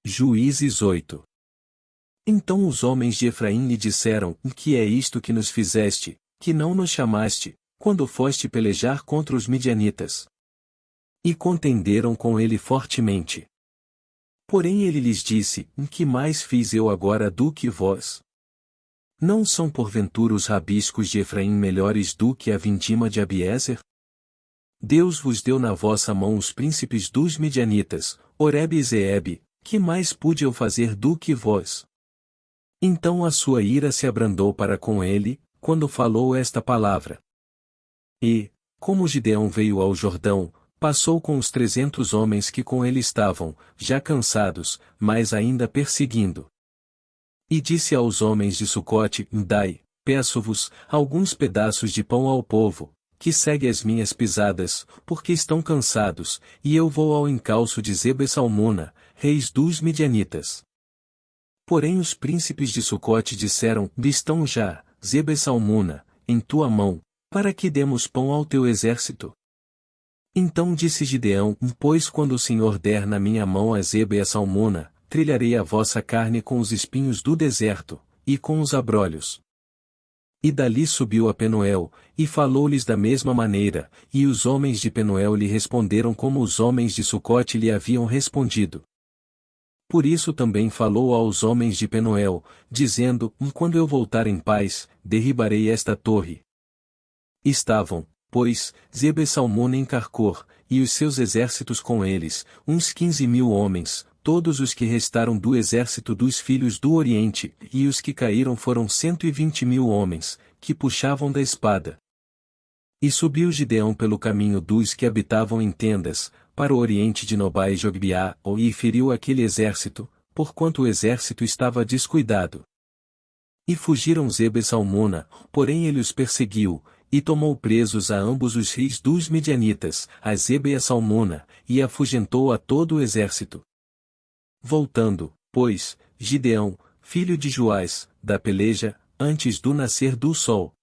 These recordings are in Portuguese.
Juízes 8. Então os homens de Efraim lhe disseram: Que é isto que nos fizeste, que não nos chamaste, quando foste pelejar contra os midianitas? E contenderam com ele fortemente. Porém ele lhes disse: Que mais fiz eu agora do que vós? Não são porventura os rabiscos de Efraim melhores do que a vindima de Abiezer? Deus vos deu na vossa mão os príncipes dos midianitas, Oreb e Zeebe, que mais pude eu fazer do que vós? Então a sua ira se abrandou para com ele, quando falou esta palavra. E, como Gideão veio ao Jordão, passou com os 300 homens que com ele estavam, já cansados, mas ainda perseguindo. E disse aos homens de Sucote: Dai, peço-vos, alguns pedaços de pão ao povo, que segue as minhas pisadas, porque estão cansados, e eu vou ao encalço de Zeba e Salmuna, reis dos midianitas. Porém os príncipes de Sucote disseram: Estão já, Zeba e Salmuna, em tua mão, para que demos pão ao teu exército. Então disse Gideão: Pois quando o Senhor der na minha mão a Zeba e a Salmuna, trilharei a vossa carne com os espinhos do deserto, e com os abrolhos. E dali subiu a Penuel, e falou-lhes da mesma maneira, e os homens de Penuel lhe responderam como os homens de Sucote lhe haviam respondido. Por isso também falou aos homens de Penuel, dizendo: Quando eu voltar em paz, derribarei esta torre. Estavam, pois, Zeba e Salmuna em Carcor, e os seus exércitos com eles, uns 15.000 homens, todos os que restaram do exército dos filhos do Oriente, e os que caíram foram 120.000 homens, que puxavam da espada. E subiu Gideão pelo caminho dos que habitavam em tendas, para o oriente de Nobá e Jogbeá, e feriu aquele exército, porquanto o exército estava descuidado. E fugiram Zeba e Salmuna, porém ele os perseguiu, e tomou presos a ambos os reis dos midianitas, a Zeba e a Salmuna, e afugentou a todo o exército. Voltando, pois, Gideão, filho de Joás, da peleja, antes do nascer do sol,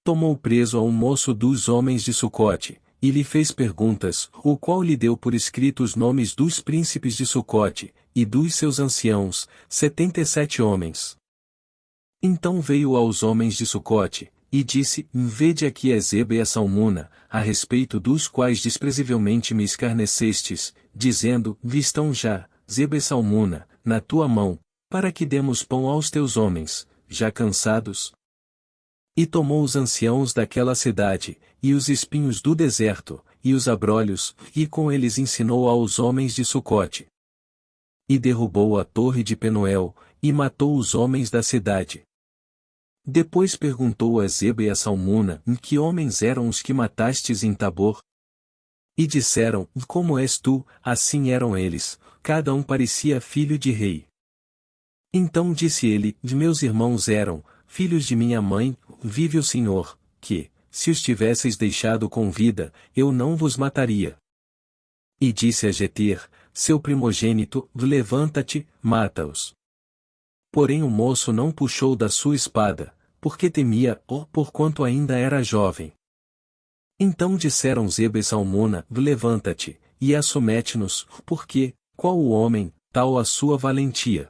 tomou preso a um moço dos homens de Sucote, e lhe fez perguntas, o qual lhe deu por escrito os nomes dos príncipes de Sucote, e dos seus anciãos, 77 homens. Então veio aos homens de Sucote, e disse: Vede aqui a Zeba e a Salmuna, a respeito dos quais desprezivelmente me escarnecestes, dizendo: Estão já, Zeba e Salmuna, na tua mão, para que demos pão aos teus homens, já cansados? E tomou os anciãos daquela cidade, e os espinhos do deserto, e os abrolhos, e com eles ensinou aos homens de Sucote. E derrubou a torre de Penuel, e matou os homens da cidade. Depois perguntou a Zeba e a Salmuna: Que homens eram os que matastes em Tabor? E disseram: Como és tu? Assim eram eles, cada um parecia filho de rei. Então disse ele: Meus irmãos eram, filhos de minha mãe, vive o Senhor, que, se os tivesseis deixado com vida, eu não vos mataria. E disse a Jeter, seu primogênito: Levanta-te, mata-os. Porém o moço não puxou da sua espada, porque temia, porquanto ainda era jovem. Então disseram Zeba e Salmuna: Levanta-te, e assomete-nos, porque, qual o homem, tal a sua valentia.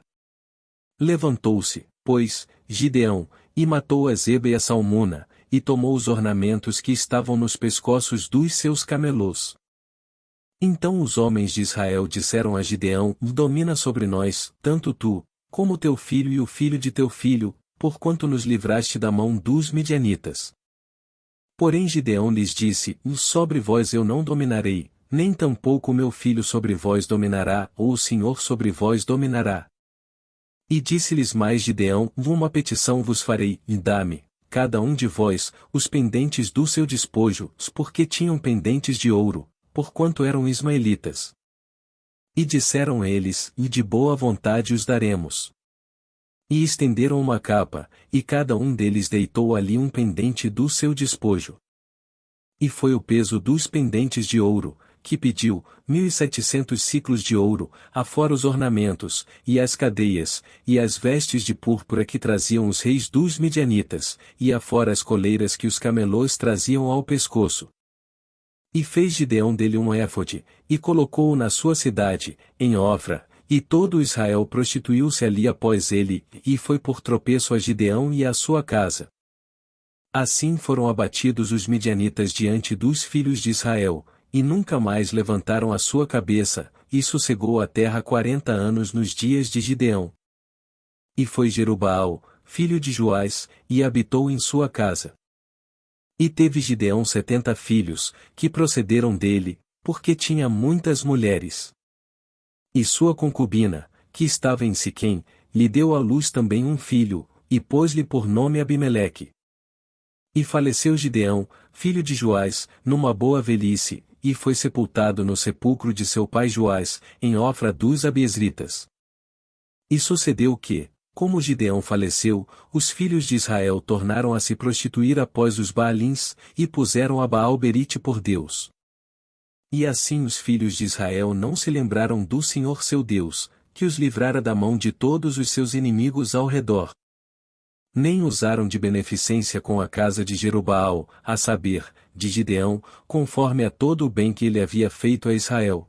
Levantou-se, pois, Gideão, e matou a Zeba e a Salmuna, e tomou os ornamentos que estavam nos pescoços dos seus camelôs. Então os homens de Israel disseram a Gideão: Domina sobre nós, tanto tu, como teu filho e o filho de teu filho, porquanto nos livraste da mão dos midianitas. Porém Gideão lhes disse: Sobre vós eu não dominarei, nem tampouco o meu filho sobre vós dominará, ou o Senhor sobre vós dominará. E disse-lhes mais Gideão: Uma petição vos farei, e dá-me, cada um de vós, os pendentes do seu despojo, porque tinham pendentes de ouro, porquanto eram ismaelitas. E disseram eles: E de boa vontade os daremos. E estenderam uma capa, e cada um deles deitou ali um pendente do seu despojo. E foi o peso dos pendentes de ouro, que pediu, 1.700 siclos de ouro, afora os ornamentos, e as cadeias, e as vestes de púrpura que traziam os reis dos midianitas, e afora as coleiras que os camelôs traziam ao pescoço. E fez Gideão dele um éfode, e colocou-o na sua cidade, em Ofra, E todo Israel prostituiu-se ali após ele, e foi por tropeço a Gideão e à sua casa. Assim foram abatidos os midianitas diante dos filhos de Israel, e nunca mais levantaram a sua cabeça, e sossegou a terra 40 anos nos dias de Gideão. E foi Jerubaal, filho de Joás, e habitou em sua casa. E teve Gideão 70 filhos, que procederam dele, porque tinha muitas mulheres. E sua concubina, que estava em Siquém, lhe deu à luz também um filho, e pôs-lhe por nome Abimeleque. E faleceu Gideão, filho de Joás, numa boa velhice, e foi sepultado no sepulcro de seu pai Joás, em Ofra dos Abiezritas. E sucedeu que, como Gideão faleceu, os filhos de Israel tornaram a se prostituir após os Baalins, e puseram a Baal-Berite por Deus. E assim os filhos de Israel não se lembraram do Senhor seu Deus, que os livrara da mão de todos os seus inimigos ao redor. Nem usaram de beneficência com a casa de Jerubaal, a saber, de Gideão, conforme a todo o bem que ele havia feito a Israel.